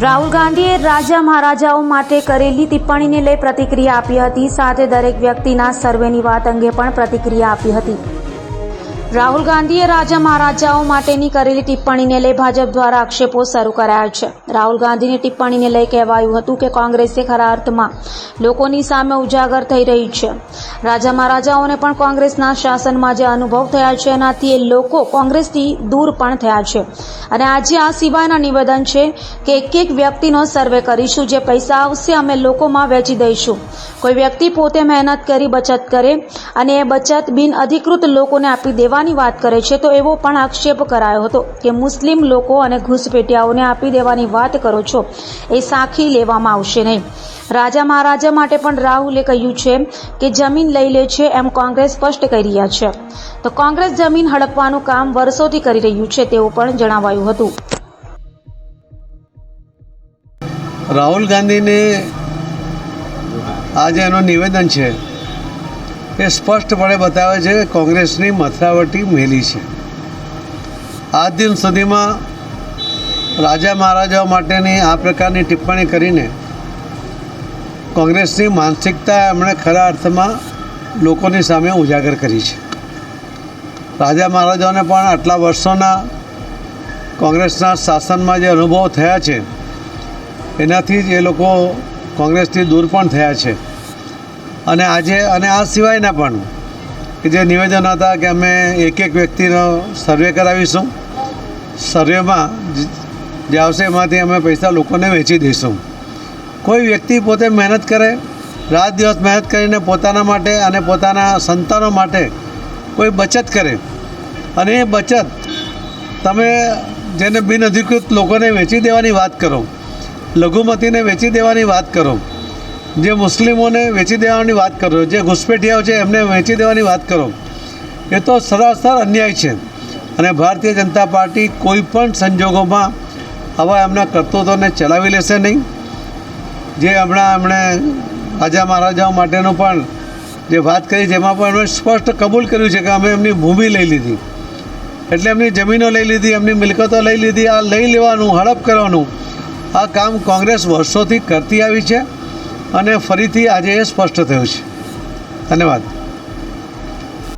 રાહુલ ગાંધીએ રાજા મહારાજાઓ માટે કરેલી ટિપ્પણીને લઈ પ્રતિક્રિયા આપી હતી। સાથે દરેક વ્યક્તિના સર્વેની વાત અંગે પણ પ્રતિક્રિયા આપી હતી। રાહુલ ગાંધીએ રાજા મહારાજાઓ માટેની કરેલી ટિપ્પણીને લઈ ભાજપ દ્વારા આક્ષેપો શરૂ કરાયા છે। રાહુલ ગાંધીની ટિપ્પણીને લઈ કહેવાયું હતું કે કોંગ્રેસે ખરા અર્થમાં લોકોની સામે ઉજાગર થઈ રહી છે। રાજા મહારાજાઓને પણ કોંગ્રેસના શાસનમાં જે અનુભવ થયા છે એનાથી એ લોકો કોંગ્રેસથી દૂર પણ થયા છે અને આજે આ સિવાયના નિવેદન છે કે એક વ્યક્તિનો સર્વે કરીશું, જે પૈસા આવશે અમે લોકોમાં વેચી દઈશું। કોઈ વ્યક્તિ પોતે મહેનત કરી બચત કરે અને એ બચત બિન અધિકૃત લોકોને આપી દેવાની વાત કરે છે તો એવો પણ આક્ષેપ કરાયો હતો કે મુસ્લિમ લોકો અને ઘૂસપેટિયાઓને આપી દેવાની વાત કરો છો, એ સાખી લેવામાં આવશે નહીં। રાજા મહારાજા માટે પણ રાહુલે કહ્યું છે કે જમીન લઈ લે છે એમ કોંગ્રેસ સ્પષ્ટ કરી રહ્યા છે, તો કોંગ્રેસ જમીન હડપવાનું કામ વર્ષોથી કરી રહ્યું છે તેવું પણ જણાવાયું હતું। રાહુલ ગાંધીને આજે એનું નિવેદન છે એ સ્પષ્ટપણે બતાવે છે કે કોંગ્રેસની મથરાવટી મેલી છે। આજ દિન સુધીમાં રાજા મહારાજાઓ માટેની આ પ્રકારની ટિપ્પણી કરીને કોંગ્રેસની માનસિકતા એમણે ખરા અર્થમાં લોકોની સામે ઉજાગર કરી છે। રાજા મહારાજાઓને પણ આટલા વર્ષોના કોંગ્રેસના શાસનમાં જે અનુભવ થયા છે એનાથી જ એ લોકો કોંગ્રેસથી દૂર પણ થયા છે અને આજે અને આ સિવાયના પણ કે જે નિવેદન હતા કે અમે એક વ્યક્તિનો સર્વે કરાવીશું, સર્વેમાં જે આવશે એમાંથી અમે પૈસા લોકોને વેચી દઈશું। કોઈ વ્યક્તિ પોતે મહેનત કરે, રાત દિવસ મહેનત કરીને પોતાના માટે અને પોતાના સંતાનો માટે કોઈ બચત કરે અને એ બચત તમે જેને બિનઅધિકૃત લોકોને વેચી દેવાની વાત કરો, લઘુમતીને વેચી દેવાની વાત કરો, જે મુસ્લિમોને વેચી દેવાની વાત કરો, જે ઘૂસપેઠિયાઓ છે એમને વેચી દેવાની વાત કરો, એ તો સરાસર અન્યાય છે અને ભારતીય જનતા પાર્ટી કોઈ પણ સંજોગોમાં આવા એમના કરતૂતોને ચલાવી લેશે નહીં। જે હમણાં એમણે રાજા મહારાજાઓ માટેનું પણ જે વાત કરી જેમાં પણ એમણે સ્પષ્ટ કબૂલ કર્યું છે કે અમે એમની ભૂમિ લઈ લીધી, એટલે એમની જમીનો લઈ લીધી, એમની મિલકતો લઈ લીધી। આ લઈ લેવાનું, હડપ કરવાનું આ કામ કોંગ્રેસ વર્ષોથી કરતી આવી છે અને ફરીથી આજે એ સ્પષ્ટ થયું છે। ધન્યવાદ।